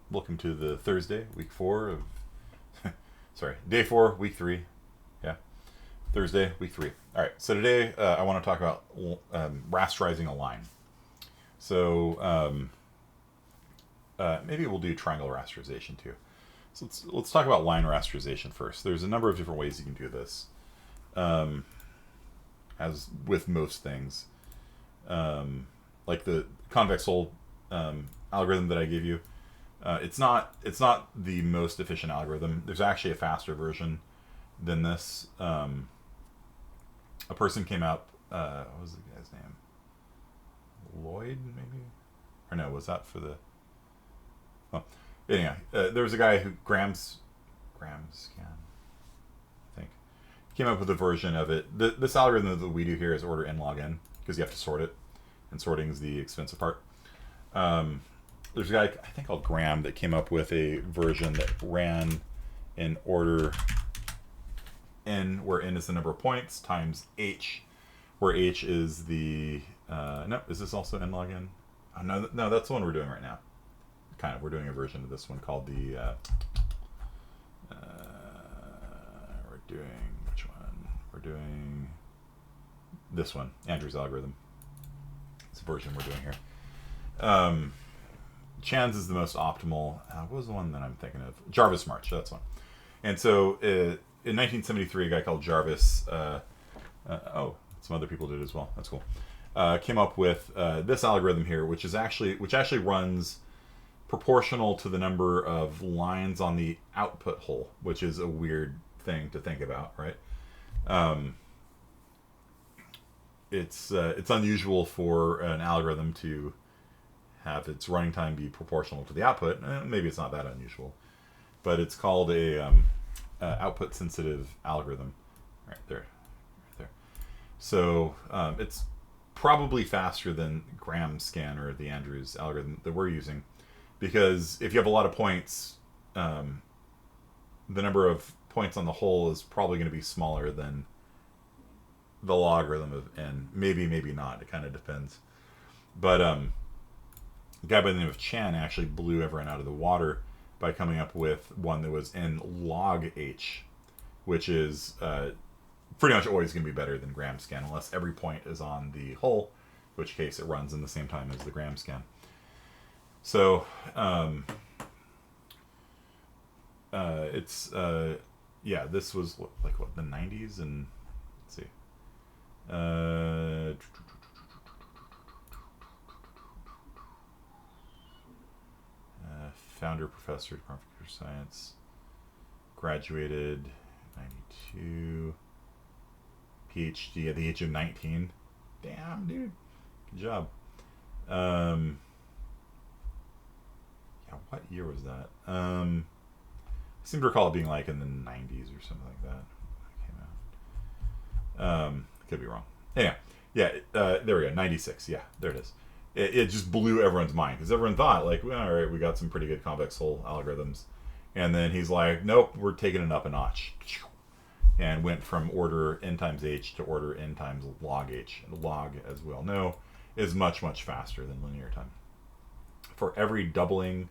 welcome to the Thursday, week 4 of, sorry, day 4, week 3. Yeah, Thursday, week 3. All right, so today I want to talk about rasterizing a line. So maybe we'll do triangle rasterization too. So let's talk about line rasterization first. There's a number of different ways you can do this, as with most things. Like the convex hull algorithm that I gave you, it's not the most efficient algorithm. There's actually a faster version than this. A person came up. What was the guy's name? Lloyd, maybe? Or no? Was that for the? Well, anyway, there was a guy who Graham's scan, I think, came up with a version of it. This algorithm that we do here is order n log n because you have to sort it, and sorting is the expensive part. There's a guy I think called Graham that came up with a version that ran in order n, where n is the number of points, times h, where h is the no, is this also n log n? Oh, no, that's the one we're doing right now. Kind of, we're doing a version of this one called the we're doing which one? We're doing this one, Andrew's algorithm. It's a version we're doing here. Chan's is the most optimal. What was the one that I'm thinking of? Jarvis March, that's one. And so in 1973, a guy called Jarvis, some other people did as well. That's cool. Came up with this algorithm here, which actually runs proportional to the number of lines on the output hole, which is a weird thing to think about, right? It's unusual for an algorithm to have its running time be proportional to the output. Maybe it's not that unusual, but it's called a output sensitive algorithm, right there. So it's probably faster than Graham's scan or the Andrews algorithm that we're using, because if you have a lot of points, the number of points on the whole is probably going to be smaller than the logarithm of n. Maybe not. It kind of depends. But a guy by the name of Chan actually blew everyone out of the water by coming up with one that was n log h, which is pretty much always going to be better than Graham scan, unless every point is on the whole, in which case it runs in the same time as the Graham scan. So this was like what, the 90s, and let's see. Founder, professor of computer science, graduated 92, PhD at the age of 19. Damn, dude, good job. What year was that? I seem to recall it being like in the 90s or something like that. Came out. Could be wrong. Anyway, there we go, 96. Yeah, there it is. It just blew everyone's mind, because everyone thought, like, well, all right, we got some pretty good convex hull algorithms. And then he's like, nope, we're taking it up a notch. And went from order n times h to order n times log h. And log, as we all know, is much, much faster than linear time. For every doubling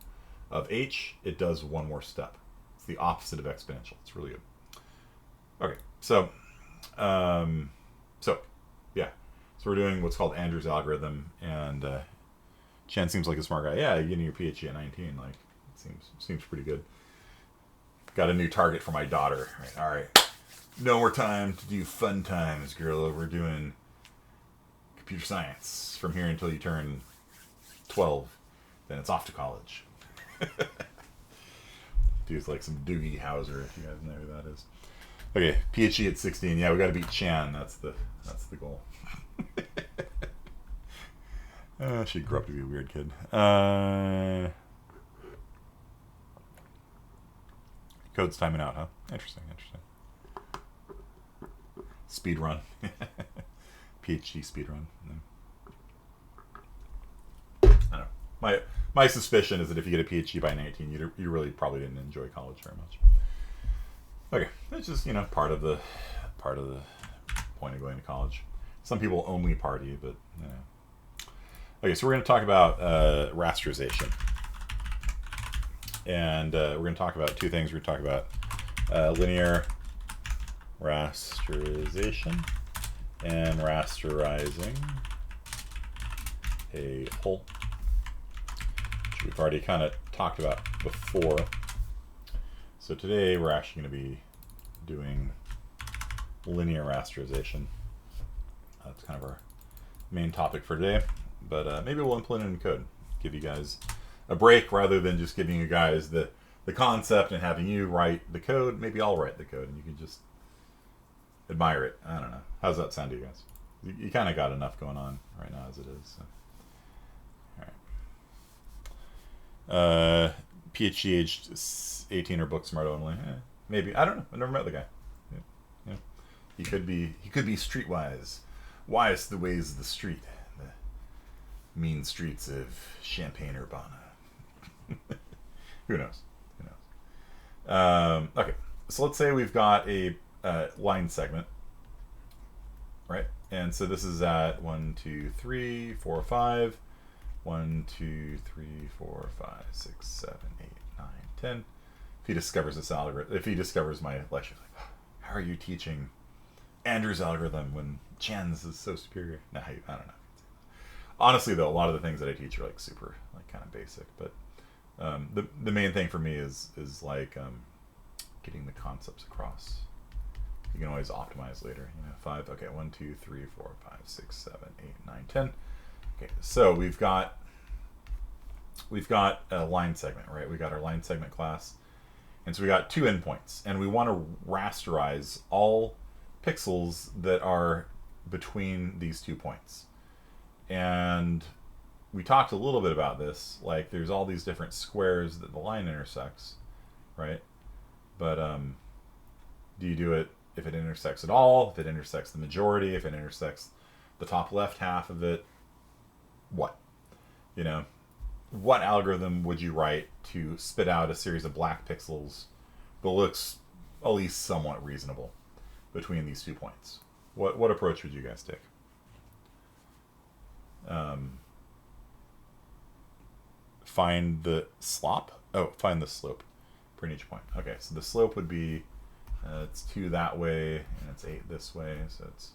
of h, it does one more step. It's the opposite of exponential. It's really good. Okay, so we're doing what's called Andrew's algorithm, and Chen seems like a smart guy. Yeah, you're getting your PhD at 19, like, it seems pretty good. Got a new target for my daughter. All right, no more time to do fun times, girl. We're doing computer science from here until you turn 12. Then it's off to college. Dude's like some Doogie Howser, if you guys know who that is. Okay, PhD at 16. Yeah, we got to beat Chan. That's the goal. She grew up to be a weird kid. Code's timing out, huh? Interesting. Speed run. PhD speed run. I don't know. My suspicion is that if you get a PhD by 19, you really probably didn't enjoy college very much. Okay, it's just, part of the point of going to college. Some people only party, but Okay, so we're going to talk about rasterization. And we're going to talk about two things. We're going to talk about linear rasterization and rasterizing a whole, which we've already kind of talked about before. So today we're actually going to be doing linear rasterization. That's kind of our main topic for today, but maybe we'll implement it in code, give you guys a break rather than just giving you guys the concept and having you write the code. Maybe I'll write the code and you can just admire it. I don't know. How's that sound to you guys? You kind of got enough going on right now as it is. So. All right. PhD aged 18 or book smart only. Maybe. I don't know. I never met the guy. Yeah. He could be streetwise. Wise the ways of the street. The mean streets of Champaign-Urbana. Who knows? Okay. So let's say we've got a line segment. Right? And so this is at 1, 2, 3, 4, 5. 1, 2, 3, 4, 5, 6, 7, 8, 9, 10. If he discovers this algorithm, if he discovers my lecture, like, how are you teaching Andrew's algorithm when Chan's is so superior? No, I don't know. Honestly, though, a lot of the things that I teach are like super, like kind of basic. But the main thing for me is like getting the concepts across. You can always optimize later. 5. Okay, 1, 2, 3, 4, 5, 6, 7, 8, 9, 10. Okay, so we've got a line segment, right? We got our line segment class, and so we got 2 endpoints, and we want to rasterize all pixels that are between these 2 points. And we talked a little bit about this, like there's all these different squares that the line intersects, right? But do you do it if it intersects at all, if it intersects the majority, if it intersects the top left half of it? What? What algorithm would you write to spit out a series of black pixels that looks at least somewhat reasonable between these 2 points? What approach would you guys take? Find the slop? Oh, find the slope for each point. Okay, so the slope would be it's 2 that way and it's 8 this way, so it's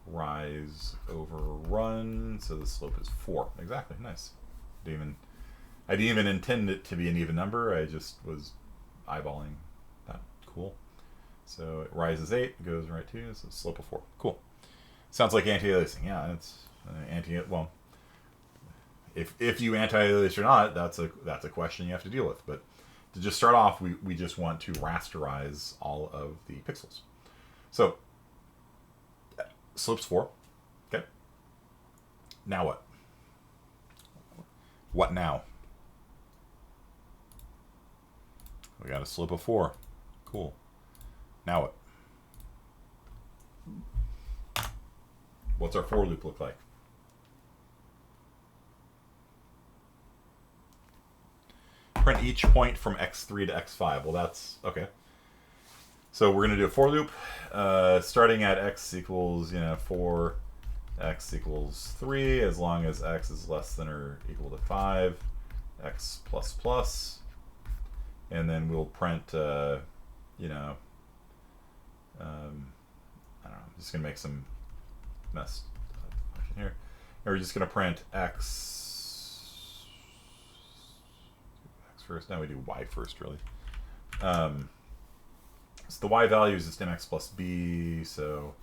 rise over run, so the slope is 4. Exactly. Nice. I didn't even intend it to be an even number. I just was eyeballing that. Cool. So it rises 8, goes right 2, so slope of 4. Cool. Sounds like anti-aliasing. Yeah, it's well, if you anti-alias or not, that's a question you have to deal with. But to just start off, we just want to rasterize all of the pixels. So slope's 4. Okay. Now what? What now? We got a slope of 4. Cool. Now what? What's our for loop look like? Print each point from x3 to x5. Well, that's okay. So we're going to do a for loop starting at x equals 4, x equals 3, as long as x is less than or equal to 5, x plus plus, and then we'll print I don't know, I'm just going to make some mess function here. And we're just going to print x first. Now we do y first, really. So the y value is just mx plus b, so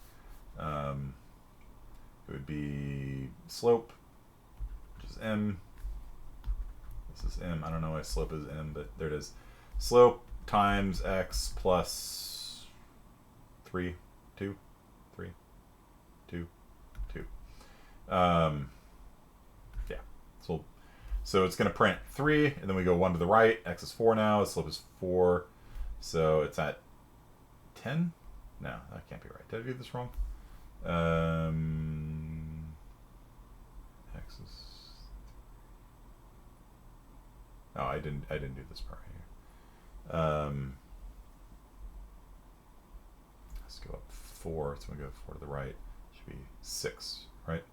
it would be slope, which is m. This is m. I don't know why slope is m, but there it is. Slope times x plus 3, 2, 3, 2, 2. Yeah. So it's going to print 3, and then we go 1 to the right. X is 4 now. The slope is 4. So it's at 10? No, that can't be right. Did I do this wrong? X is... Oh, I didn't do this part here. Let's go up 4. So we go 4 to the right. Should be 6, right?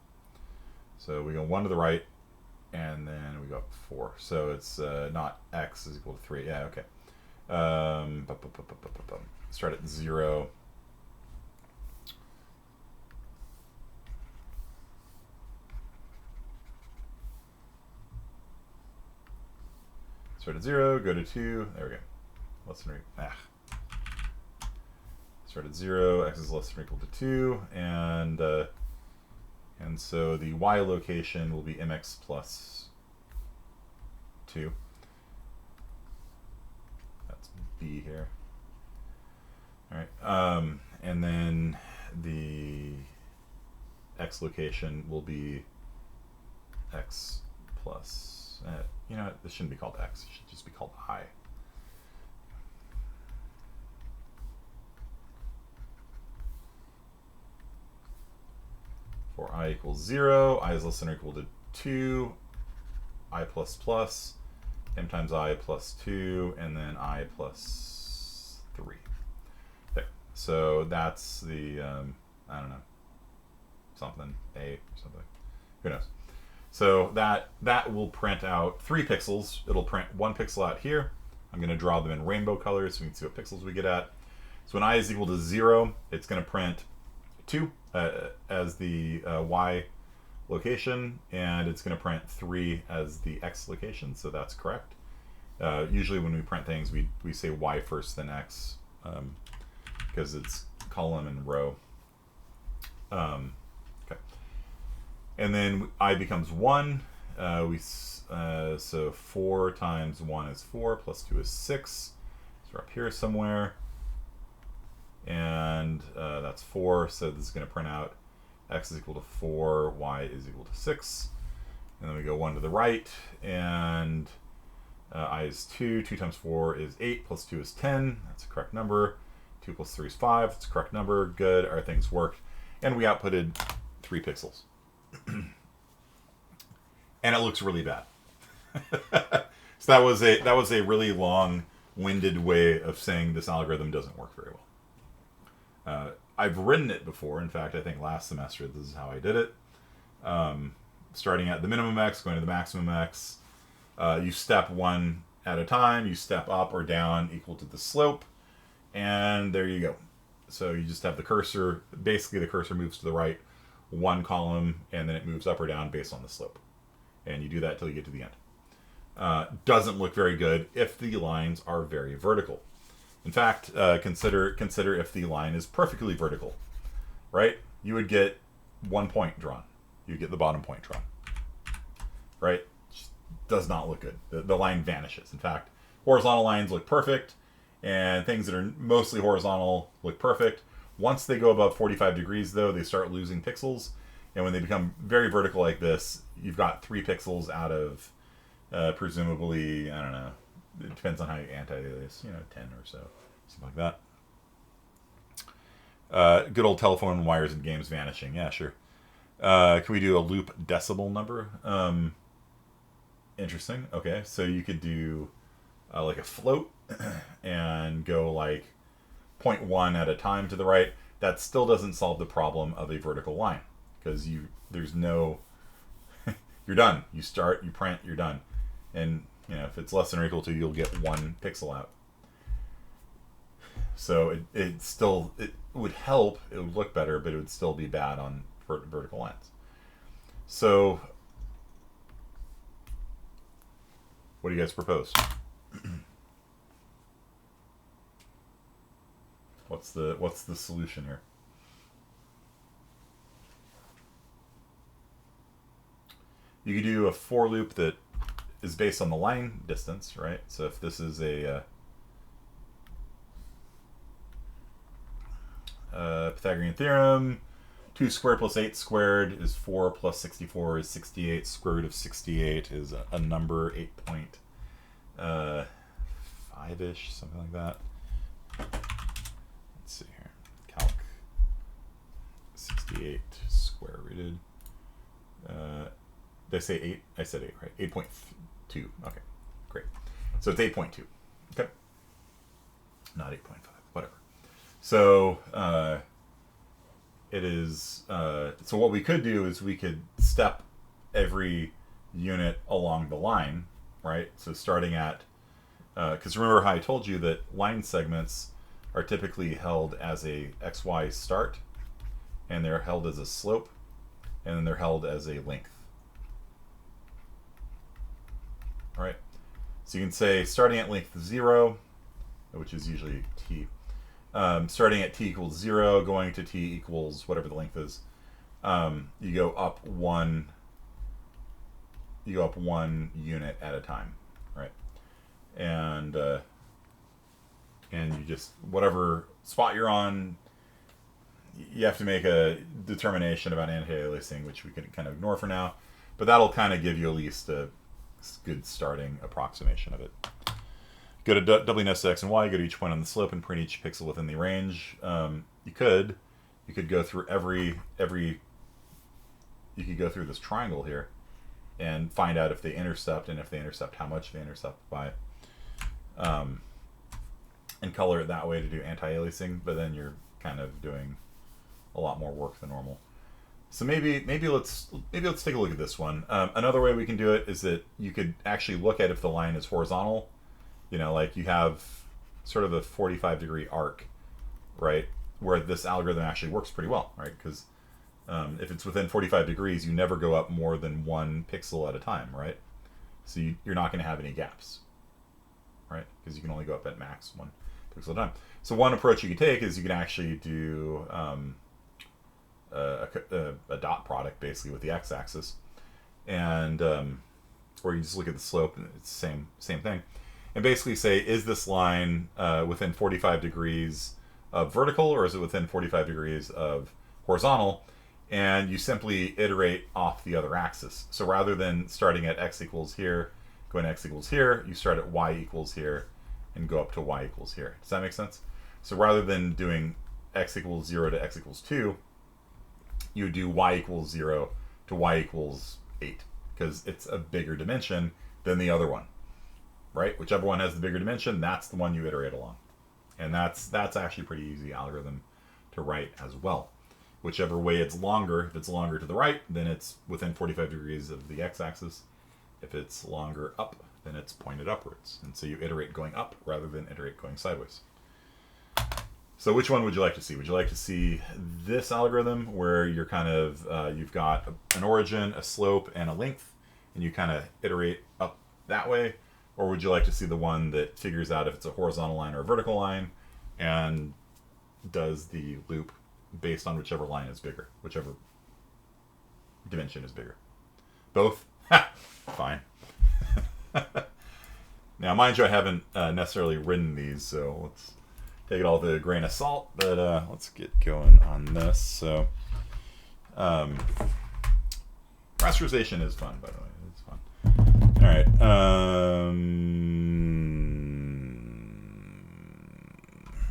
So we go 1 to the right. and then we go up 4. So it's not x is equal to 3. Yeah, okay. Start at 0. Start at 0, go to 2. There we go. Less than start at 0, x is less than or equal to 2, and so the y location will be mx plus 2. That's b here. All right, and then the x location will be x plus. You know what? This shouldn't be called x. It should just be called I. For I equals 0, I is less than or equal to 2, I plus plus, m times I plus 2, and then I plus 3. There. So that's the, I don't know, something, A or something. Who knows? So that will print out 3 pixels. It'll print 1 pixel out here. I'm going to draw them in rainbow colors so we can see what pixels we get at. So when I is equal to 0, it's going to print 2 as the y location, and it's going to print 3 as the x location, so that's correct. Usually when we print things, we say y first, then x, because it's column and row. Okay. And then I becomes 1. So 4 times 1 is 4, plus 2 is 6. So we're up here somewhere. And that's 4, so this is going to print out x is equal to 4, y is equal to 6. And then we go 1 to the right, and I is 2. 2 times 4 is 8, plus 2 is 10. That's a correct number. 2 plus 3 is 5. That's a correct number. Good. Our things worked. And we outputted 3 pixels. And it looks really bad. So that was a really long-winded way of saying this algorithm doesn't work very well. I've written it before. In fact, I think last semester this is how I did it. Starting at the minimum x, going to the maximum x. You step 1 at a time. You step up or down equal to the slope. And there you go. So you just have the cursor. Basically, the cursor moves to the right 1 column, and then it moves up or down based on the slope. And you do that till you get to the end. Doesn't look very good if the lines are very vertical. In fact, consider if the line is perfectly vertical, right? You would get 1 point drawn. You get the bottom point drawn, right? Just does not look good. The line vanishes. In fact, horizontal lines look perfect, and things that are mostly horizontal look perfect. Once they go above 45 degrees, though, they start losing pixels. And when they become very vertical like this, you've got 3 pixels out of presumably, I don't know, it depends on how you anti-alias, 10 or so, something like that. Good old telephone wires and games vanishing. Yeah, sure. Can we do a loop decibel number? Interesting. Okay, so you could do like a float and go like 0.1 at a time to the right. That still doesn't solve the problem of a vertical line, because there's no you're done. You start, you print, you're done. And if it's less than or equal to, you'll get 1 pixel out. So it would help, it would look better, but it would still be bad on vertical lines. So what do you guys propose? What's the solution here? You could do a for loop that is based on the line distance, right? So if this is a Pythagorean theorem, 2 squared plus 8 squared is 4 plus 64 is 68. Square root of 68 is a number, 8.5-ish, something like that. Let's see here. Calc 68 square rooted. Did I say 8? I said 8, right? 8.2. Okay, great. So it's 8.2. Okay. Not 8.5. Whatever. So it is. So what we could do is we could step every unit along the line, right? So starting at, because remember how I told you that line segments are typically held as a XY start, and they're held as a slope, and then they're held as a length. All right. So you can say starting at length 0, which is usually t, starting at t equals 0, going to t equals whatever the length is, you go up one unit at a time, right? And you just, whatever spot you're on, you have to make a determination about anti-aliasing, which we can kind of ignore for now, but that'll kind of give you at least a good starting approximation of it. Go to doubling nest x and y, go to each point on the slope and print each pixel within the range. You could go through you could go through this triangle here and find out if they intercept, and if they intercept, how much they intercept by, and color it that way to do anti-aliasing, but then you're kind of doing a lot more work than normal. So maybe let's take a look at this one. Another way we can do it is that you could actually look at if the line is horizontal. You know, like you have sort of a 45-degree arc, right, where this algorithm actually works pretty well, right? Because if it's within 45 degrees, you never go up more than 1 pixel at a time, right? So you're not going to have any gaps, right? Because you can only go up at max 1 pixel at a time. So one approach you can take is you can actually do a dot product basically with the x-axis, and or you just look at the slope and it's the same thing, and basically say, is this line within 45 degrees of vertical, or is it within 45 degrees of horizontal? And you simply iterate off the other axis. So rather than starting at x equals here, going x equals here, you start at y equals here and go up to y equals here. Does that make sense? So rather than doing x equals 0 to x equals 2, you do y equals 0 to y equals 8, because it's a bigger dimension than the other one, right? Whichever one has the bigger dimension, that's the one you iterate along. And that's actually a pretty easy algorithm to write as well. Whichever way it's longer, if it's longer to the right, then it's within 45 degrees of the x-axis. If it's longer up, then it's pointed upwards. And so you iterate going up rather than iterate going sideways. So which one would you like to see? Would you like to see this algorithm where you're kind of, you've got an origin, a slope, and a length, and you kind of iterate up that way? Or would you like to see the one that figures out if it's a horizontal line or a vertical line and does the loop based on whichever line is bigger, whichever dimension is bigger? Both? Fine. Now, mind you, I haven't necessarily written these, so let's take it all with a grain of salt, but let's get going on this. So, rasterization is fun, by the way. It's fun. All right.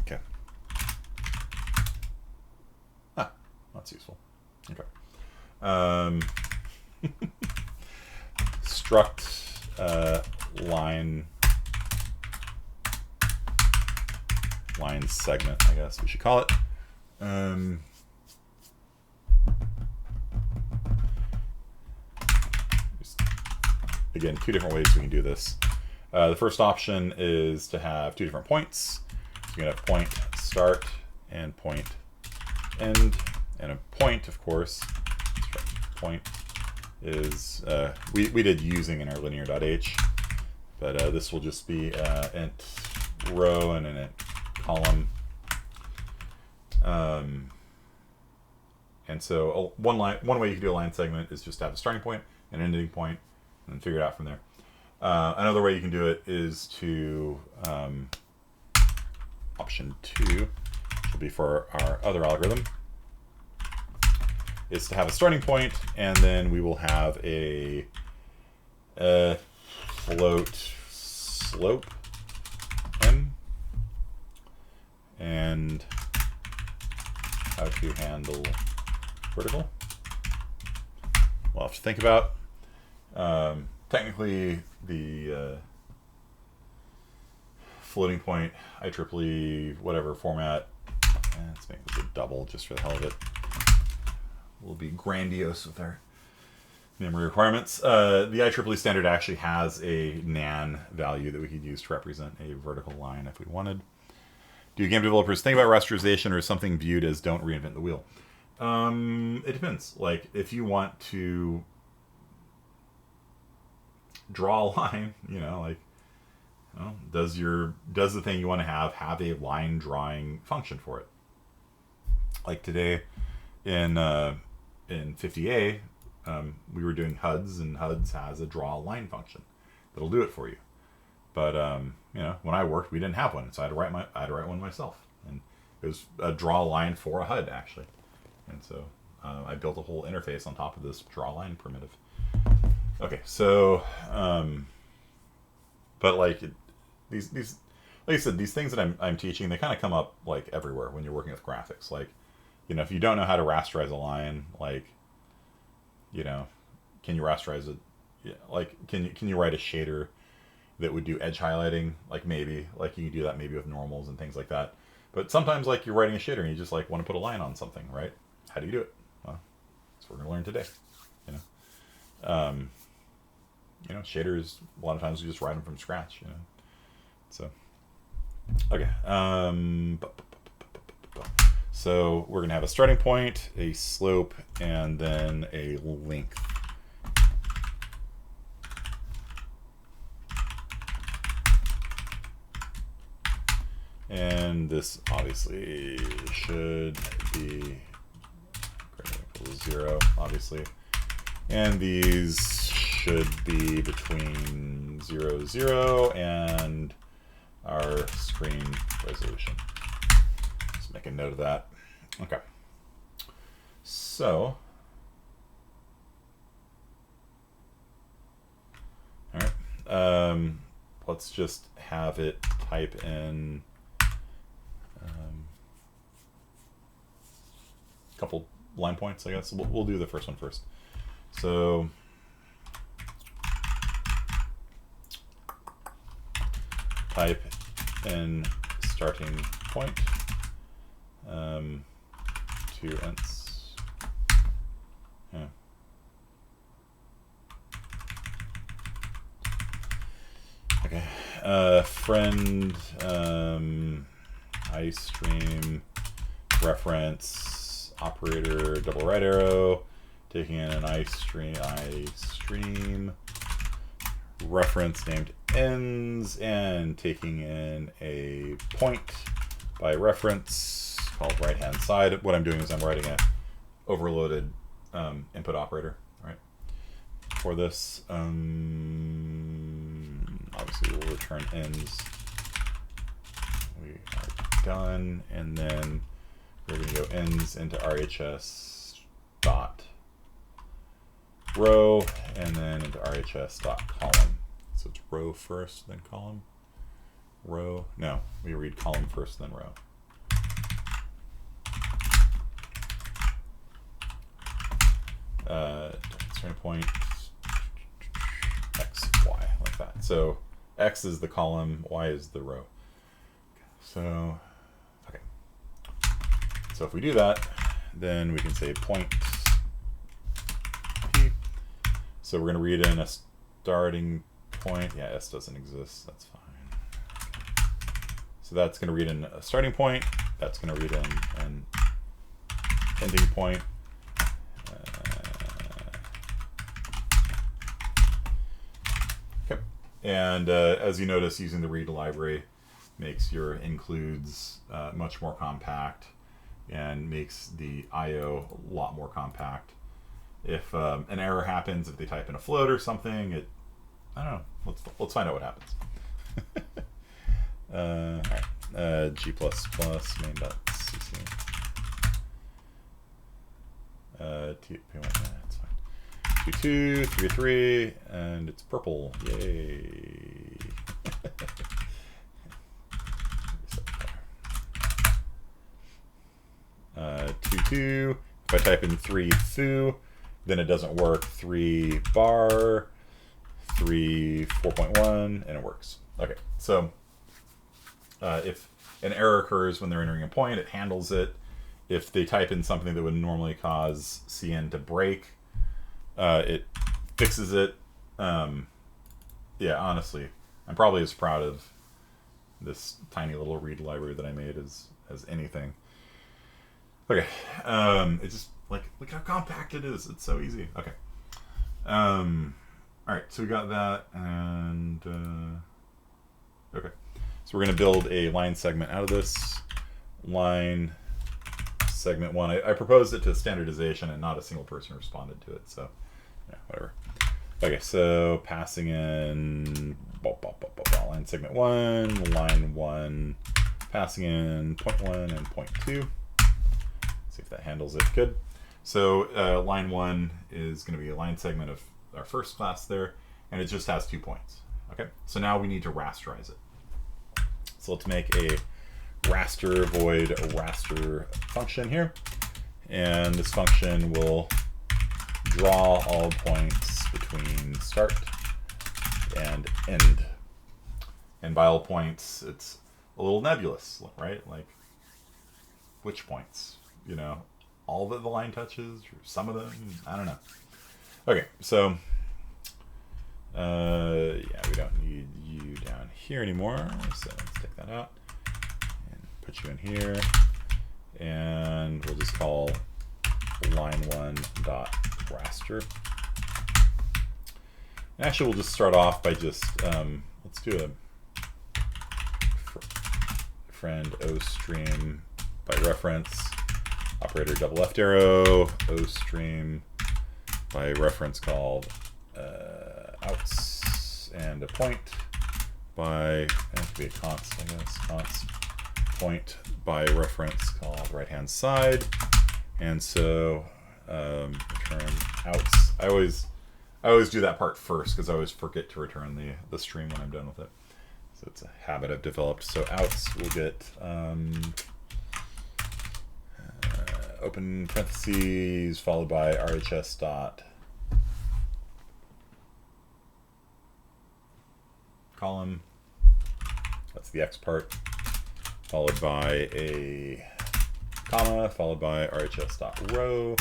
Okay. That's useful. Okay. Struct line segment, I guess we should call it. Again, 2 different ways we can do this. The first option is to have 2 different points. So you can have point start and point end. And a point, of course, point is, we did using in our linear.h, but this will just be int row and an int column. And so one way you can do a line segment is just have a starting point, an ending point, and then figure it out from there. Another way you can do it is to, option 2, which will be for our other algorithm, is to have a starting point, and then we will have a float slope m, and how to handle vertical. We'll have to think about. Technically, the floating point IEEE whatever format, let's make this a double just for the hell of it. We'll be grandiose with our Memory requirements. The IEEE standard actually has a nan value that we could use to represent a vertical line if we wanted. Do game developers think about rasterization, or is something viewed as don't reinvent the wheel? It depends. Like, if you want to draw a line, you know, like, well, does the thing you want to have a line drawing function for it? Like today in 50A, we were doing HUDs, and HUDs has a draw line function that'll do it for you. But you know, when I worked, we didn't have one, so I had to write one myself, and it was a draw line for a HUD actually. And so I built a whole interface on top of this draw line primitive. Okay, so but like these like I said, these things that I'm teaching, they kind of come up like everywhere when you're working with graphics. Like, you know, if you don't know how to rasterize a line, like, you know, can you rasterize it? Yeah, like can you write a shader that would do edge highlighting? Like, maybe, like you can do that maybe with normals and things like that. But sometimes, like, you're writing a shader and you just like want to put a line on something, right? How do you do it? Well, that's what we're gonna learn today. You know, shaders, a lot of times we just write them from scratch, you know. So, okay. So we're gonna have a starting point, a slope, and then a length. And this obviously should be greater than or equal to 0, obviously. And these should be between 0, 0 and our screen resolution. Just make a note of that. Okay. So, all right. Let's just have it type in a couple line points, I guess. We'll do the first one first. So type in starting point, 2 ints. Yeah. Okay. Friend, ice stream, reference, operator, double right arrow, taking in an ice stream, reference named ends, and taking in a point by reference called right hand side. What I'm doing is I'm writing a overloaded input operator, right? For this, obviously we'll return ends. We are done, and then we're going to go ends into RHS dot row, and then into RHS dot column. So it's row first, then column. Row. No, we read column first, then row. Starting point x, y, like that. So x is the column, y is the row. So, okay. So if we do that, then we can say point p. So we're going to read in a starting point. Yeah, s doesn't exist. That's fine. So that's going to read in a starting point. That's going to read in an ending point. Okay. And as you notice, using the read library makes your includes much more compact and makes the I/O a lot more compact. If an error happens, if they type in a float or something, I don't know. Let's find out what happens. All right. G++ main.cc. P1, that's fine. 2, 3, 3, and it's purple. Yay. 2, 2. If I type in 3 foo, then it doesn't work. 3 bar, 3 4.1, and it works. Okay, so if an error occurs when they're entering a point, it handles it. If they type in something that would normally cause CN to break, it fixes it. Yeah, honestly, I'm probably as proud of this tiny little read library that I made as anything. Okay, it's just like, look how compact it is. It's so easy. Okay. All right, so we got that, and okay, so we're gonna build a line segment out of this. Line segment 1. I proposed it to standardization, and not a single person responded to it. So, yeah, whatever. Okay, so passing in line segment 1, line 1, passing in point 1 and point 2. See if that handles it good. So line 1 is going to be a line segment of our first class there, and it just has 2 points. Okay, so now we need to rasterize it. So let's make a raster void raster function here, and this function will draw all points between start and end. And by all points, it's a little nebulous, right? Like, which points? You know, all that the line touches, or some of them? I don't know. Okay, so yeah, we don't need you down here anymore, so let's take that out and put you in here, and we'll just call line1.raster. Actually, we'll just start off by just let's do a friend ostream by reference operator double left arrow ostream by reference called outs, and a point by, it has to be a const, I guess, const point by reference called right hand side, and so return outs. I always do that part first because I always forget to return the stream when I'm done with it. So it's a habit I've developed. So outs will get open parentheses followed by RHS dot column. That's the X part. Followed by a comma, followed by RHS dot row,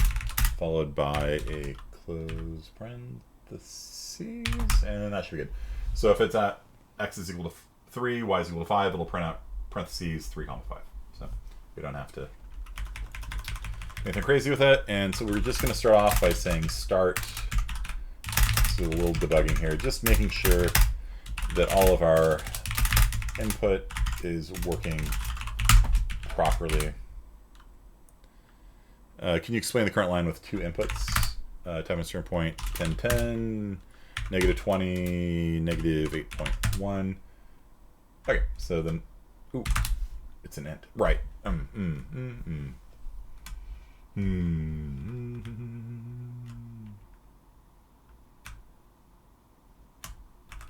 followed by a close parentheses, and then that should be good. So if it's at x is equal to 3, y is equal to 5, it'll print out parentheses 3 comma 5. So we don't have to do anything crazy with it. And so we're just going to start off by saying start. So a little debugging here, just making sure that all of our input is working properly. Can you explain the current line with 2 inputs? Time and string point 1010, negative 20, negative 8.1. Okay, so then, ooh, it's an int. Right.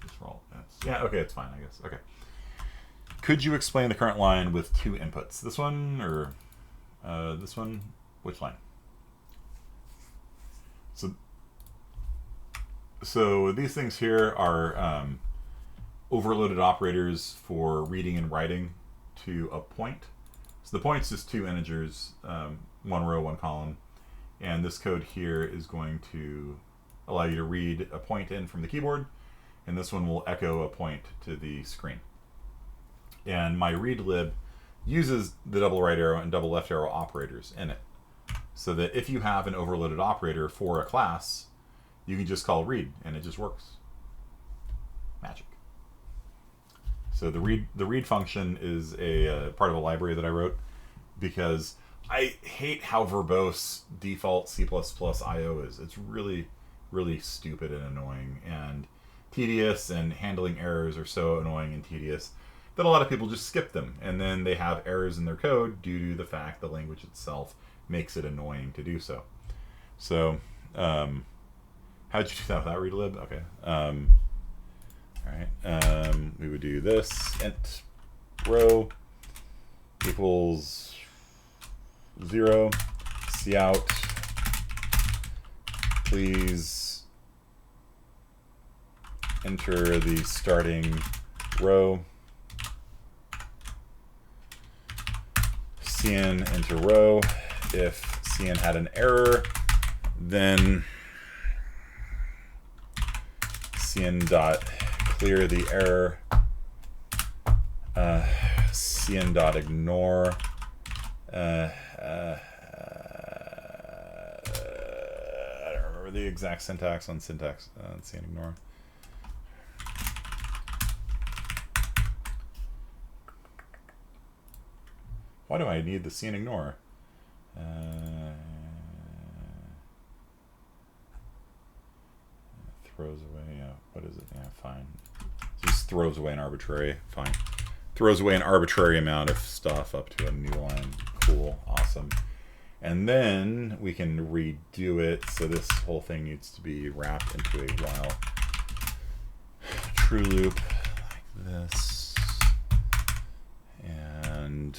Just roll. Yeah, okay, it's fine, I guess. Okay. Could you explain the current line with 2 inputs? This one or this one? Which line? So these things here are overloaded operators for reading and writing to a point. So the point's just 2 integers, 1 row, 1 column. And this code here is going to allow you to read a point in from the keyboard, and this one will echo a point to the screen. And my read lib uses the double right arrow and double left arrow operators in it, so that if you have an overloaded operator for a class, you can just call read and it just works. Magic. So the read function is a part of a library that I wrote because I hate how verbose default C++ IO is. It's really, really stupid and annoying and tedious, and handling errors are so annoying and tedious that a lot of people just skip them, and then they have errors in their code due to the fact the language itself makes it annoying to do so. So how'd you do that without readlib? Okay. All right. We would do this int row equals 0, cout, please enter the starting row, cn enter row. If cn had an error, then cn dot clear the error, cn dot ignore, I don't remember the exact syntax on syntax cn ignore. Why do I need the cn ignore? Throws away, yeah, what is it? Yeah, fine. Just throws away an arbitrary, fine. Throws away an arbitrary amount of stuff up to a new line. Cool, awesome. And then we can redo it, so this whole thing needs to be wrapped into a while true loop like this. And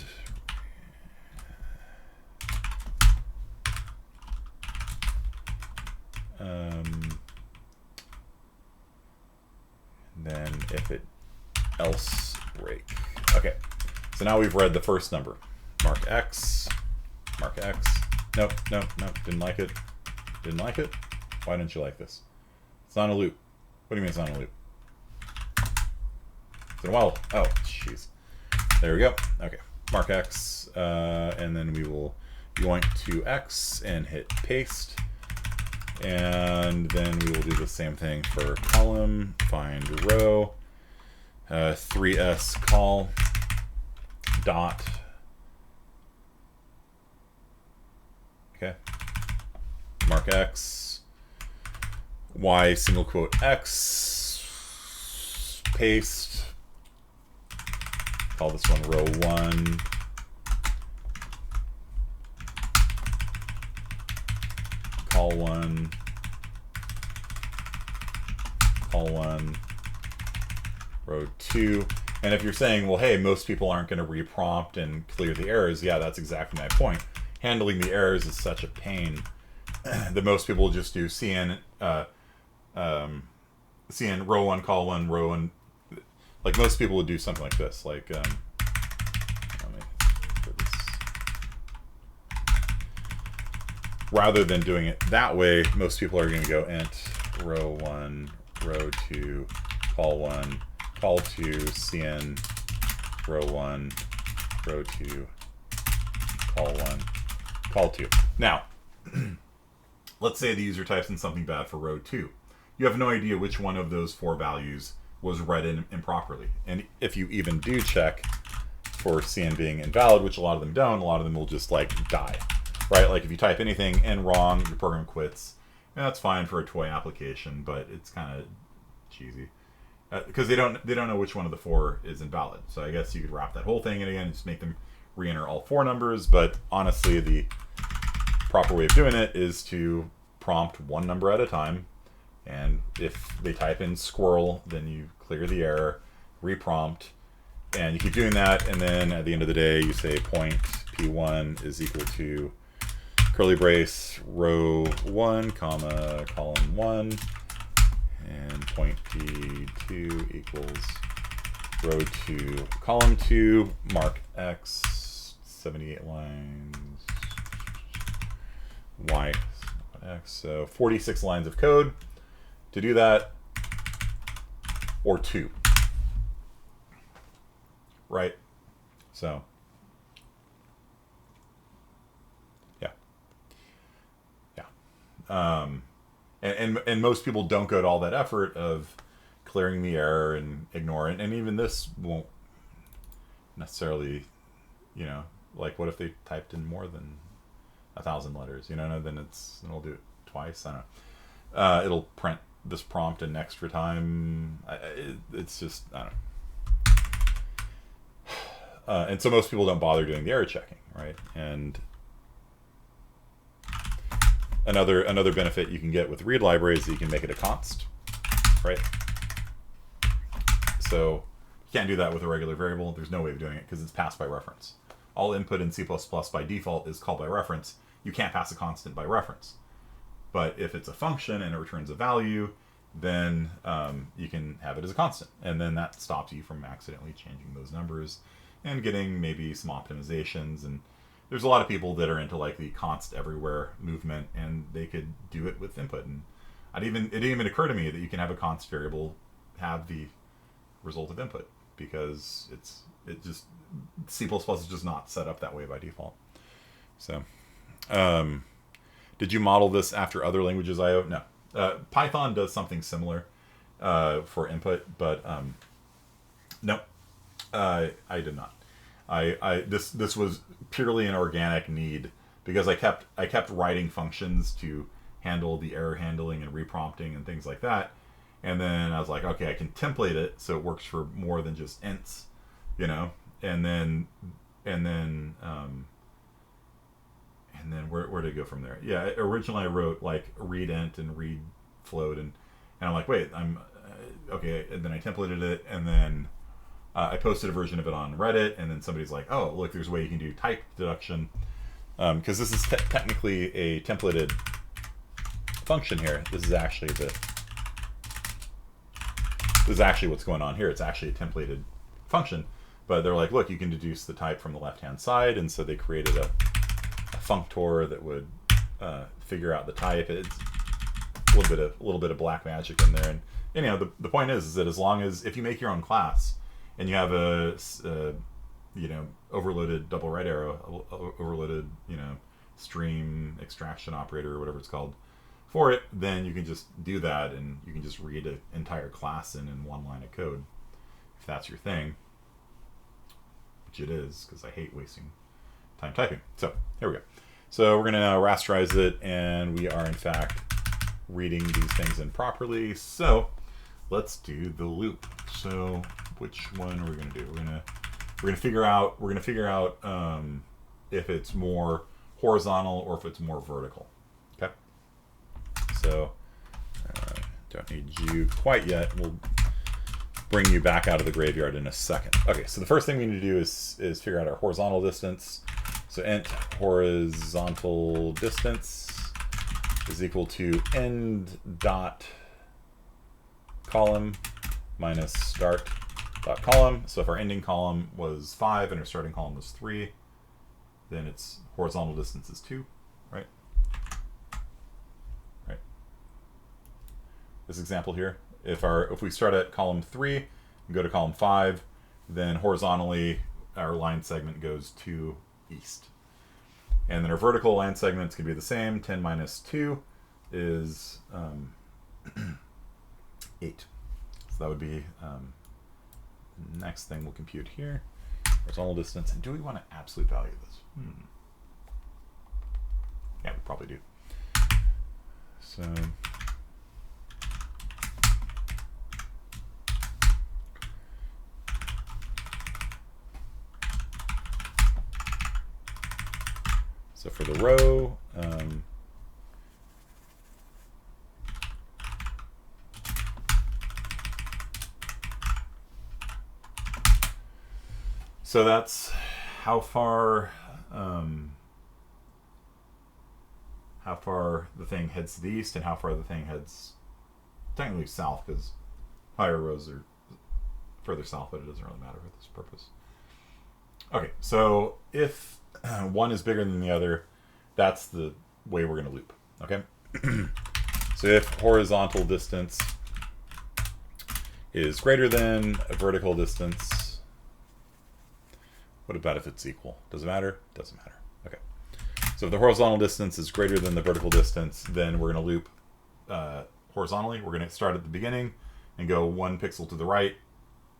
then if it else break. Okay, so now we've read the first number. Mark X, mark X. Nope, nope, nope, didn't like it. Didn't like it? Why didn't you like this? It's not a loop. What do you mean it's not a loop? It's been a while. Oh, jeez. There we go. Okay, mark X, and then we will yoink to X and hit paste. And then we will do the same thing for column, find row, 3s call, dot, okay, mark X, Y single quote X, paste, call this one row 1, call 1, row 2. And if you're saying, well, hey, most people aren't going to reprompt and clear the errors, yeah, that's exactly my point. Handling the errors is such a pain that most people just do cn row 1, call 1, row 1. Like most people would do something like this, like let me put this. Rather than doing it that way, most people are going to go int row 1, row 2, call 1, call 2, cn row 1, row 2, call 1, call 2. Now, let's say the user types in something bad for row 2. You have no idea which one of those 4 values was read in improperly. And if you even do check for cn being invalid, which a lot of them don't, a lot of them will just like die, right? Like if you type anything in wrong, your program quits. And that's fine for a toy application, but it's kind of cheesy because they don't know which one of the 4 is invalid. So I guess you could wrap that whole thing in again and just make them re-enter all 4 numbers. But honestly, the proper way of doing it is to prompt one number at a time. And if they type in squirrel, then you clear the error, reprompt, and you keep doing that. And then at the end of the day, you say point p1 is equal to curly brace row 1, comma, column 1, and point p2 equals row 2, column 2, mark X, 78 lines, Y, X, so 46 lines of code to do that, or 2, right? So and most people don't go to all that effort of clearing the error and ignoring, and even this won't necessarily, you know, like what if they typed in more than 1,000 letters, you know, then it'll do it twice. I don't know. It'll print this prompt an extra time. It's just, I don't know. And so most people don't bother doing the error checking, right? And another benefit you can get with read libraries is that you can make it a const, right? So you can't do that with a regular variable. There's no way of doing it because it's passed by reference. All input in C++ by default is called by reference. You can't pass a constant by reference. But if it's a function and it returns a value, then you can have it as a constant. And then that stops you from accidentally changing those numbers and getting maybe some optimizations. And there's a lot of people that are into like the const everywhere movement, and they could do it with input. And it didn't even occur to me that you can have a const variable have the result of input, because C++ is just not set up that way by default. So, did you model this after other languages I/O? No. Python does something similar for input, but no, I did not. This was purely an organic need, because I kept writing functions to handle the error handling and reprompting and things like that, and then I was like, okay, I can template it so it works for more than just ints, and then where did it go from there? Yeah, originally I wrote like read int and read float, and I'm like, wait, okay, and then I templated it, and then I posted a version of it on Reddit, and then somebody's like, oh, look, there's a way you can do type deduction, because this is technically a templated function here. This is actually what's going on here. It's actually a templated function, but they're like, look, you can deduce the type from the left-hand side, and so they created a functor that would figure out the type. It's a little bit of black magic in there, and the point is that as long as if you make your own class and you have a overloaded double right arrow, overloaded stream extraction operator or whatever it's called for it, then you can just do that, and you can just read an entire class in one line of code, if that's your thing, which it is, because I hate wasting time typing. So here we go. So we're going to now rasterize it, and we are in fact reading these things in properly. So let's do the loop. So which one are we going to do? We're going to figure out if it's more horizontal or if it's more vertical. Okay. So don't need you quite yet. We'll bring you back out of the graveyard in a second. Okay, so the first thing we need to do is figure out our horizontal distance. So int horizontal distance is equal to end dot column minus start dot column. So if our ending column was 5 and our starting column was 3, then its horizontal distance is 2, right? Right. This example here, if we start at column 3 and go to column 5, then horizontally our line segment goes 2 east. And then our vertical line segment is going to be the same. 10 minus 2 is 8. So that would be next thing we'll compute here. Horizontal distance. And do we want to absolute value this? Yeah, we probably do. So for the row, so that's how far the thing heads to the east and how far the thing heads technically south, because higher rows are further south, but it doesn't really matter for this purpose. Okay, so if one is bigger than the other, that's the way we're going to loop. Okay. So if horizontal distance is greater than a vertical distance, what about if it's equal? Does it matter? Doesn't matter. Okay. So if the horizontal distance is greater than the vertical distance, then we're going to loop horizontally. We're going to start at the beginning and go 1 pixel to the right,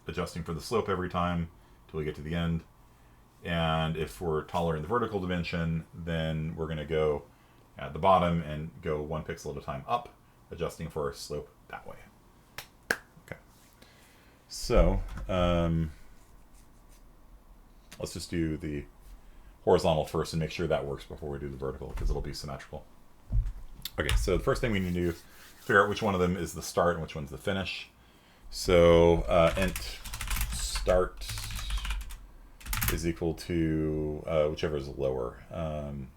adjusting for the slope every time till we get to the end. And if we're taller in the vertical dimension, then we're going to go at the bottom and go 1 pixel at a time up, adjusting for our slope that way. Okay. So let's just do the horizontal first and make sure that works before we do the vertical, because it'll be symmetrical. Okay, so the first thing we need to do is figure out which one of them is the start and which one's the finish. So int start is equal to whichever is lower. And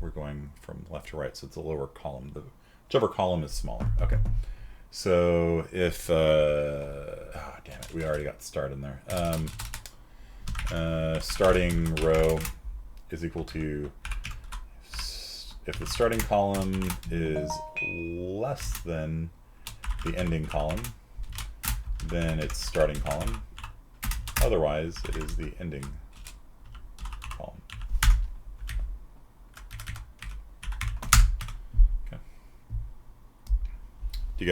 we're going from left to right, so it's a lower column. Whichever column is smaller. Okay. So if, oh, damn it, we already got start in there. Starting row is equal to if the starting column is less than the ending column, then it's starting column. Otherwise, it is the ending column. Okay.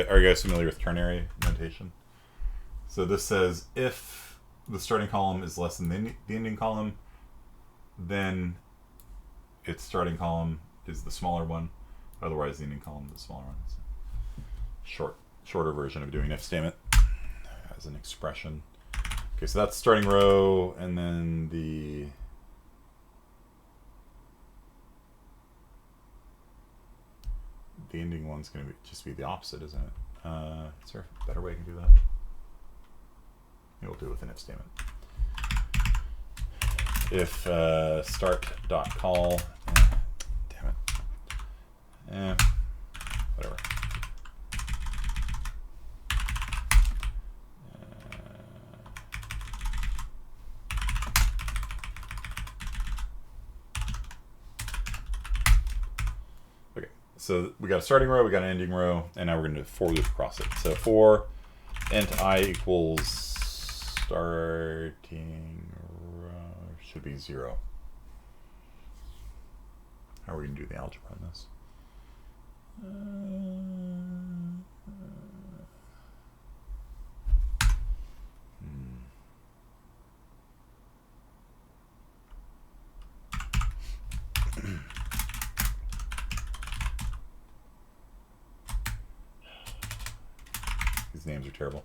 Are you guys familiar with ternary notation? So this says if the starting column is less than the ending column, then its starting column is the smaller one. Otherwise, the ending column is the smaller one. It's a shorter version of doing if statement as an expression. Okay, so that's starting row, and then the ending one's going to just be the opposite, isn't it? Is there a better way I can do that? Maybe we'll do it with an if statement. If start.call, damn it, whatever. Okay, so we got a starting row, we got an ending row, and now we're going to do a for loop across it. So for int I equals starting row should be 0. How are we going to do the algebra on this? These names are terrible.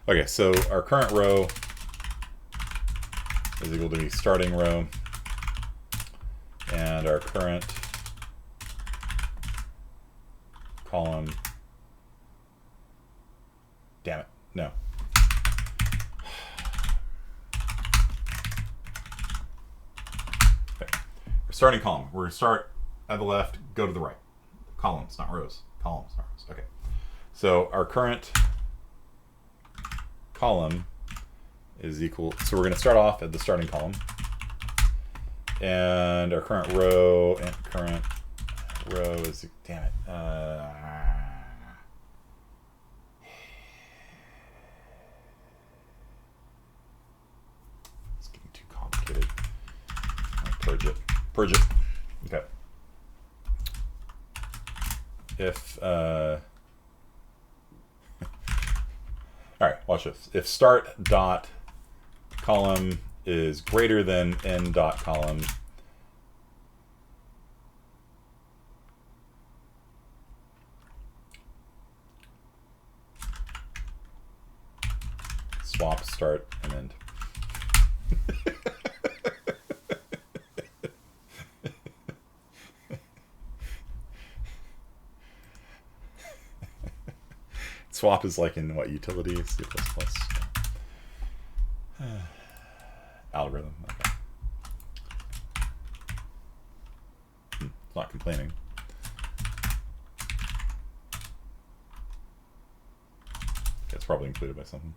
Okay, so our current row is equal to the starting row, and our current column, damn it, no. Okay. Our starting column, we're going to start at the left, go to the right. Columns, not rows. Columns, not rows. Okay. So our current column is equal, so we're going to start off at the starting column, and our current row is, damn it, it's getting too complicated. I'll purge it. Okay. If all right, watch this. If start dot column is greater than end dot column, swap start and end. Swap is like in what, utility, C++? Algorithm, okay. It's not complaining. Okay, it's probably included by something.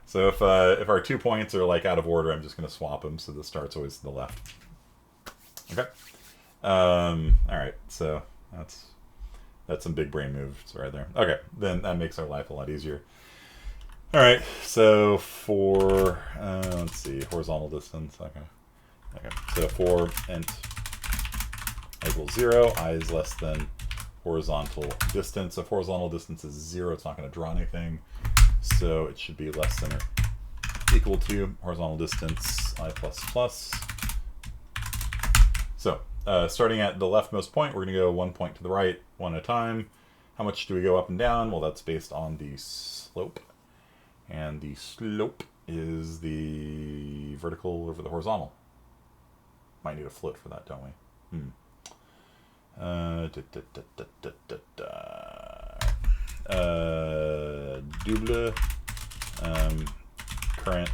So if our 2 points are like out of order, I'm just going to swap them so the start's always to the left. Okay. All right, so that's some big brain moves right there. Okay, then that makes our life a lot easier. All right, so for, let's see, horizontal distance, okay. So for int equals 0, I is less than horizontal distance. If horizontal distance is 0, it's not going to draw anything. So it should be less than or equal to horizontal distance I plus plus. So starting at the leftmost point, we're going to go 1 point to the right, one at a time. How much do we go up and down? Well, that's based on the slope. And the slope is the vertical over the horizontal. Might need a float for that, don't we? Double current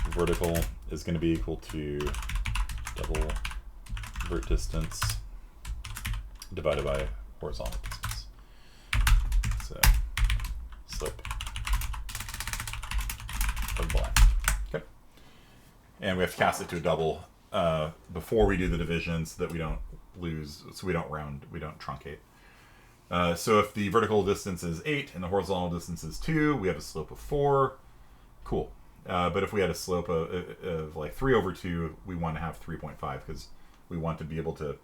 vertical is going to be equal to double vert distance divided by horizontal distance. So slope of the line. Okay. and we have to cast it to a double before we do the division so that we don't lose, so we don't truncate. So if the vertical distance is 8 and the horizontal distance is 2, we have a slope of 4. Cool. But if we had a slope of like 3 over 2, we want to have 3.5 because we want to be able to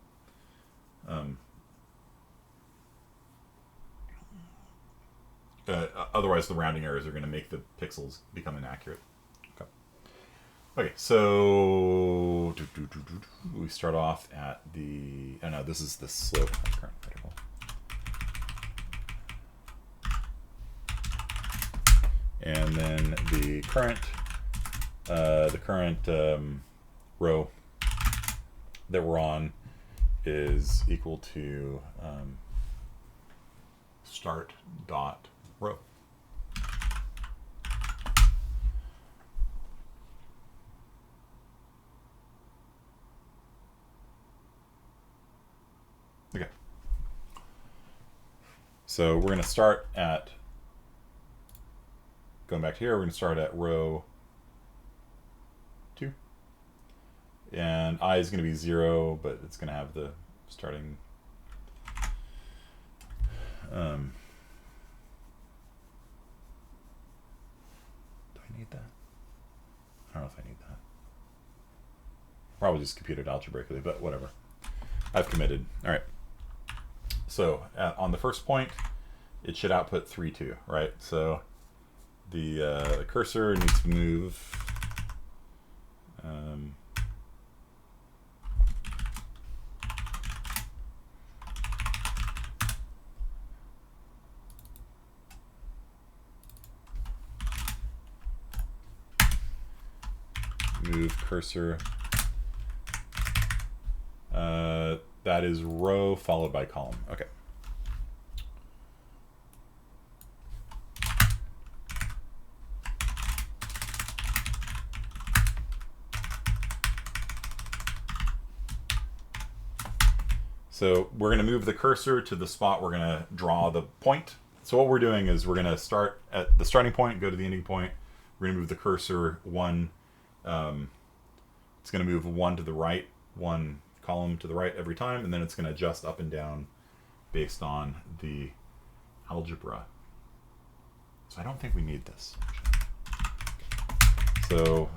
otherwise the rounding errors are going to make the pixels become inaccurate. Okay, so we start off at the, oh no, this is the slope of the current vertical. And then the current row that we're on is equal to start dot row. Okay. So we're going to start at, going back to here, we're going to start at row 2. And I is going to be 0, but it's going to have the starting. Do I need that? I don't know if I need that. Probably just computed algebraically, but whatever. I've committed. All right. So on the first point, it should output 3, 2, right? So the cursor needs to move move cursor. That is row followed by column. Okay. So we're going to move the cursor to the spot we're going to draw the point. So what we're doing is we're going to start at the starting point, go to the ending point. We're going to move the cursor 1. It's going to move 1 to the right, 1 column to the right every time, and then it's going to adjust up and down based on the algebra. So I don't think we need this. So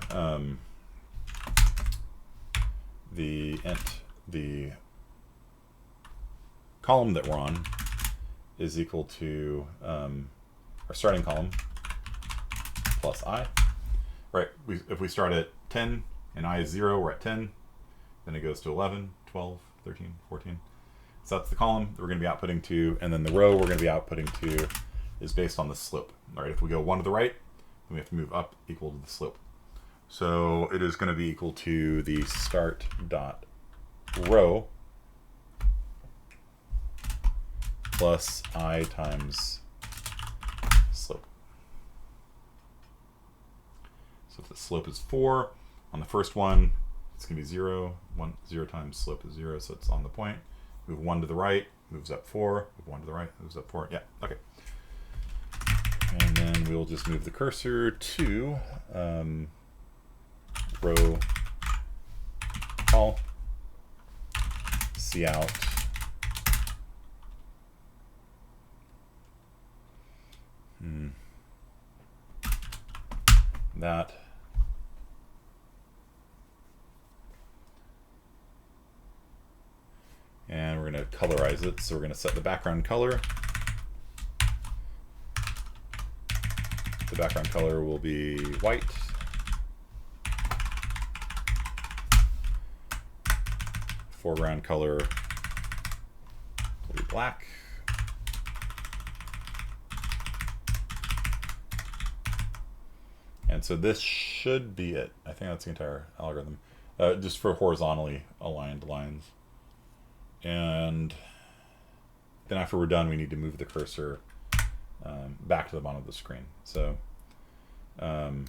the column that we're on is equal to our starting column plus I. Right, if we start at 10 and I is 0, we're at 10. Then it goes to 11, 12, 13, 14. So that's the column that we're going to be outputting to. And then the row we're going to be outputting to is based on the slope. All right, if we go 1 to the right, then we have to move up equal to the slope. So it is going to be equal to the start dot row plus I times slope. So if the slope is 4, on the first one, it's going to be 0. 0 times slope is 0, so it's on the point. Move 1 to the right, moves up 4. Move 1 to the right, moves up 4. Yeah, okay. And then we'll just move the cursor to row call, see out. That. And we're going to colorize it. So we're going to set the background color. The background color will be white. Foreground color will be black. And so this should be it. I think that's the entire algorithm. Just for horizontally aligned lines. And then after we're done, we need to move the cursor back to the bottom of the screen. So that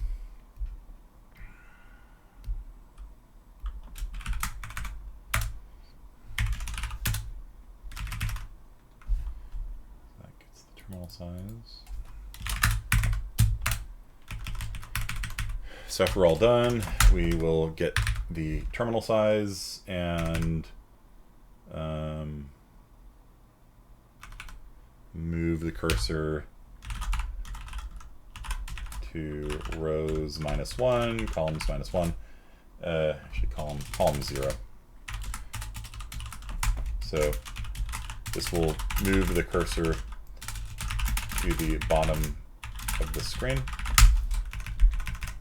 gets the terminal size. so after we're all done, we will get the terminal size and move the cursor to rows -1, columns -1, actually column 0. So this will move the cursor to the bottom of the screen.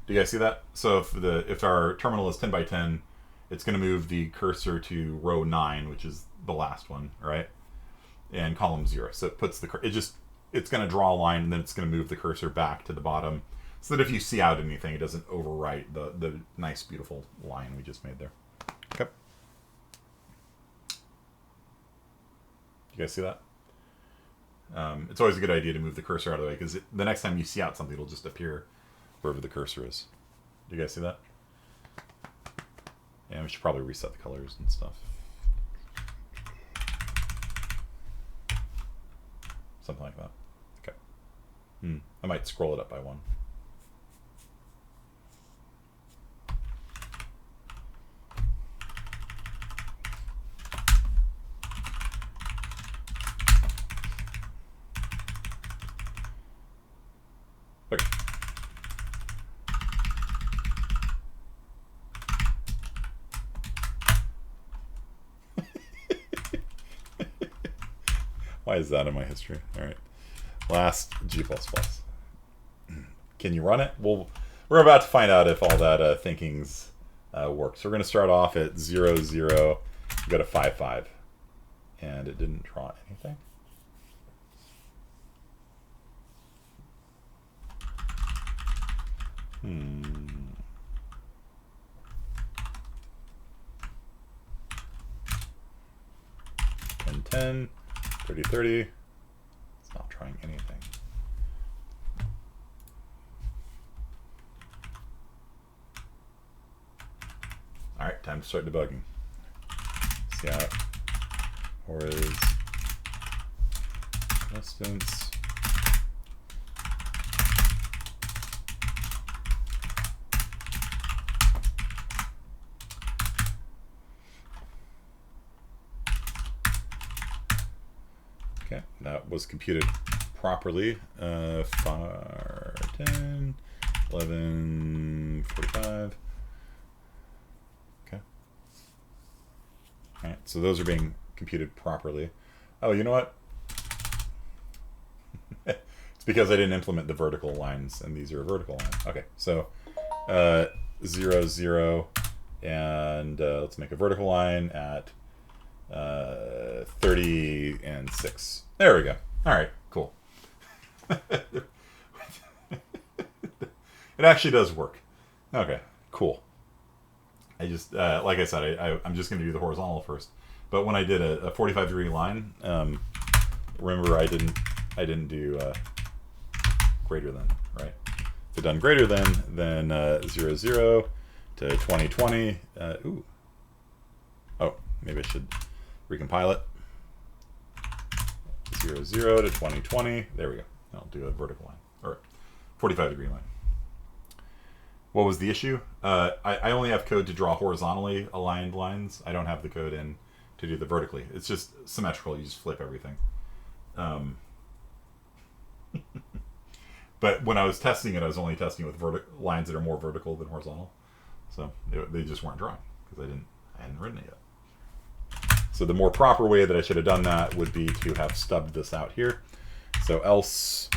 Do you guys see that? So if our terminal is 10 by 10, it's going to move the cursor to row 9, which is the last one, right? And column 0. So it puts it's going to draw a line, and then it's going to move the cursor back to the bottom, so that if you see out anything, it doesn't overwrite the nice, beautiful line we just made there. Okay. You guys see that? It's always a good idea to move the cursor out of the way, because the next time you see out something, it'll just appear wherever the cursor is. Do you guys see that? Yeah, we should probably reset the colors and stuff. Something like that. Okay. I might scroll it up by 1. Okay. Why is that in my history? All right. Last G++. Can you run it? Well, we're about to find out if all that thinking's worked. So we're going to start off at 0, 0, go to 5, 5. And it didn't draw anything. And 10, 30, 30. It's not trying anything. All right, time to start debugging. See how horizontal distance. Okay, that was computed properly. 10, 11, 45. Okay. All right, so those are being computed properly. Oh, you know what? It's because I didn't implement the vertical lines, and these are a vertical line. Okay, so 0, 0, and let's make a vertical line at 30 and 6. There we go. All right, cool. It actually does work. Okay, cool. I just, like I said, I'm just going to do the horizontal first. But when I did a 45-degree line, remember I didn't do greater than, right? If I'd done greater than, then 0, 0 to 20, 20. Ooh. Oh, maybe I should recompile it. 0, 0 to 20, 20. There we go. I'll do a vertical line, or 45-degree line. What was the issue? I only have code to draw horizontally aligned lines. I don't have the code in to do the vertically. It's just symmetrical. You just flip everything. But when I was testing it, I was only testing it with lines that are more vertical than horizontal. So they just weren't drawing because I hadn't written it yet. So the more proper way that I should have done that would be to have stubbed this out here. So else,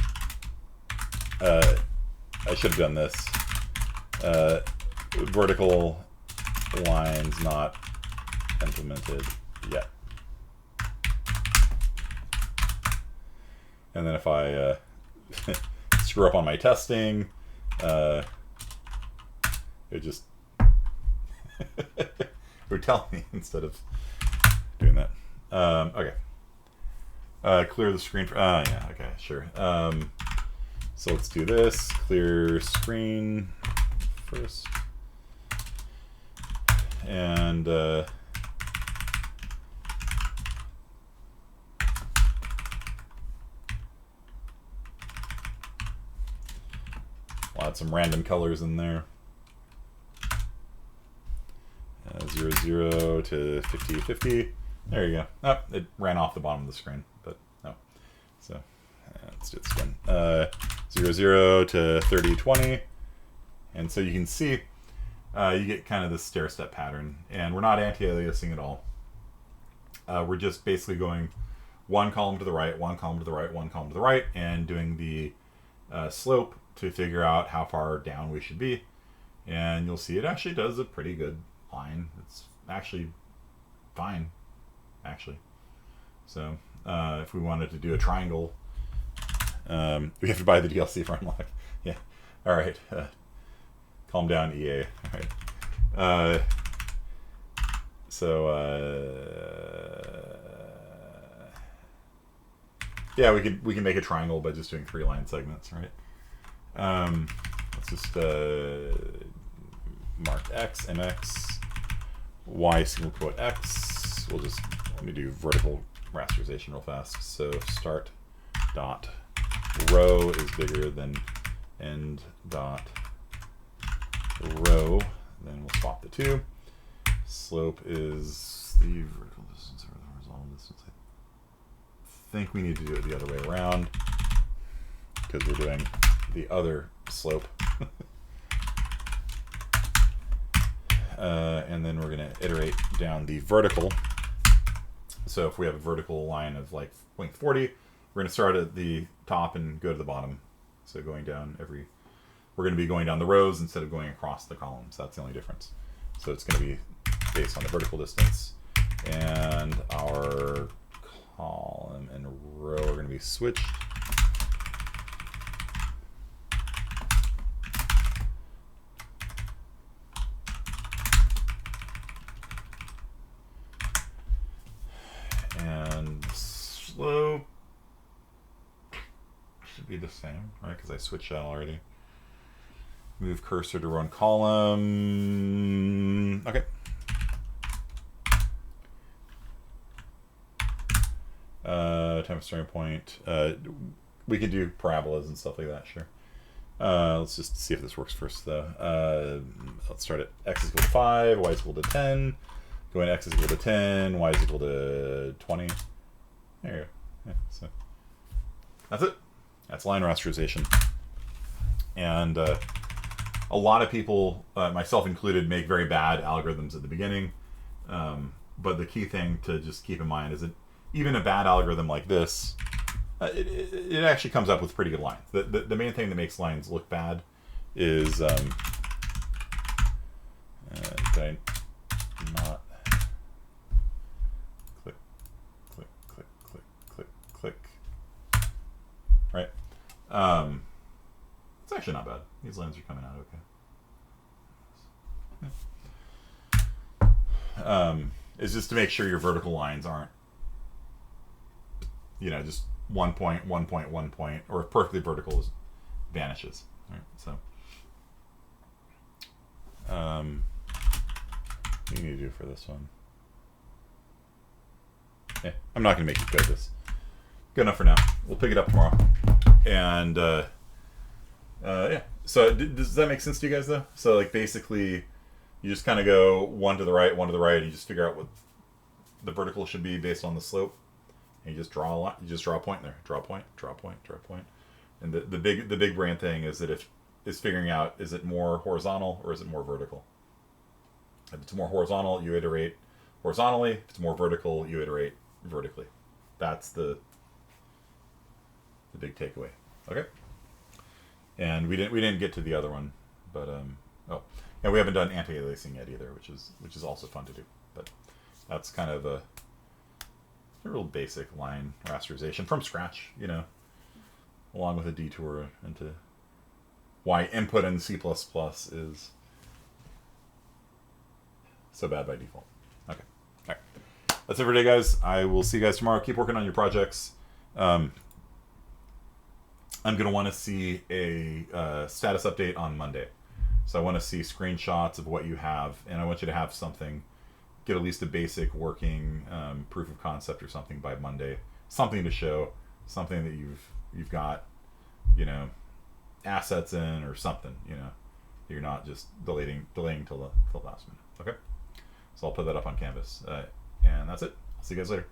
I should have done this. Vertical lines not implemented yet. And then if I screw up on my testing, it just would tell me instead of doing that. Okay. Clear the screen. Yeah, okay, sure. So let's do this. Clear screen first. And we'll add some random colors in there. 0 to 50 50. There you go. Oh, it ran off the bottom of the screen, but no. So let's do this again. 0 to 30 20. And so you can see you get kind of this stair-step pattern, and we're not anti-aliasing at all. We're just basically going one column to the right, one column to the right, one column to the right, and doing the slope to figure out how far down we should be. And you'll see it actually does a pretty good line. It's actually fine, actually. So if we wanted to do a triangle, we have to buy the DLC for unlock. Yeah. All right. Calm down, EA. All right. Yeah, we can make a triangle by just doing 3 line segments, right? Let's just mark X, MX, Y single quote X. We'll just, let me do vertical rasterization real fast. So start dot row is bigger than end dot row. Then we'll swap the 2. Slope is the vertical distance or the horizontal distance. I think we need to do it the other way around because we're doing the other slope. And then we're going to iterate down the vertical. So if we have a vertical line of like length 40, we're going to start at the top and go to the bottom. So going down we're going to be going down the rows instead of going across the columns. That's the only difference. So it's going to be based on the vertical distance. And our column and row are going to be switched. And slope should be the same, right? Because I switched that already. Move cursor to row and column. Okay. Time of starting point. We could do parabolas and stuff like that, sure. Let's just see if this works first, though. Let's start at x is equal to 5, y is equal to 10. Going to x is equal to 10, y is equal to 20. There you go. Yeah, so that's it. That's line rasterization. And a lot of people, myself included, make very bad algorithms at the beginning. But the key thing to just keep in mind is that even a bad algorithm like this, it actually comes up with pretty good lines. The main thing that makes lines look bad is did I not click, click, click, click, click, click. Right. It's actually not bad. These lines are coming out okay. Is just to make sure your vertical lines aren't, just 1 point, 1 point, 1 point, or if perfectly vertical vanishes. Right. So, what do you need to do for this one? Yeah, I'm not going to make you code this. Good enough for now. We'll pick it up tomorrow. And yeah. So does that make sense to you guys though? So like basically, you just kind of go one to the right, one to the right, and you just figure out what the vertical should be based on the slope. And you just draw a line. You just draw a point there. Draw a point. Draw a point. Draw a point. And the big brain thing is that is figuring out, is it more horizontal or is it more vertical? If it's more horizontal, you iterate horizontally. If it's more vertical, you iterate vertically. That's the big takeaway. Okay. And we didn't get to the other one, but and we haven't done anti-aliasing yet either, which is also fun to do. But that's kind of a real basic line rasterization from scratch, along with a detour into why input in C++ is so bad by default. Okay. All right. That's it for today, guys. I will see you guys tomorrow. Keep working on your projects. I'm going to want to see a status update on Monday. So I want to see screenshots of what you have, and I want you to have something, get at least a basic working proof of concept or something by Monday. Something to show, something that you've got, assets in or something, you're not just delaying till the last minute. Okay? So I'll put that up on Canvas. And that's it. I'll see you guys later.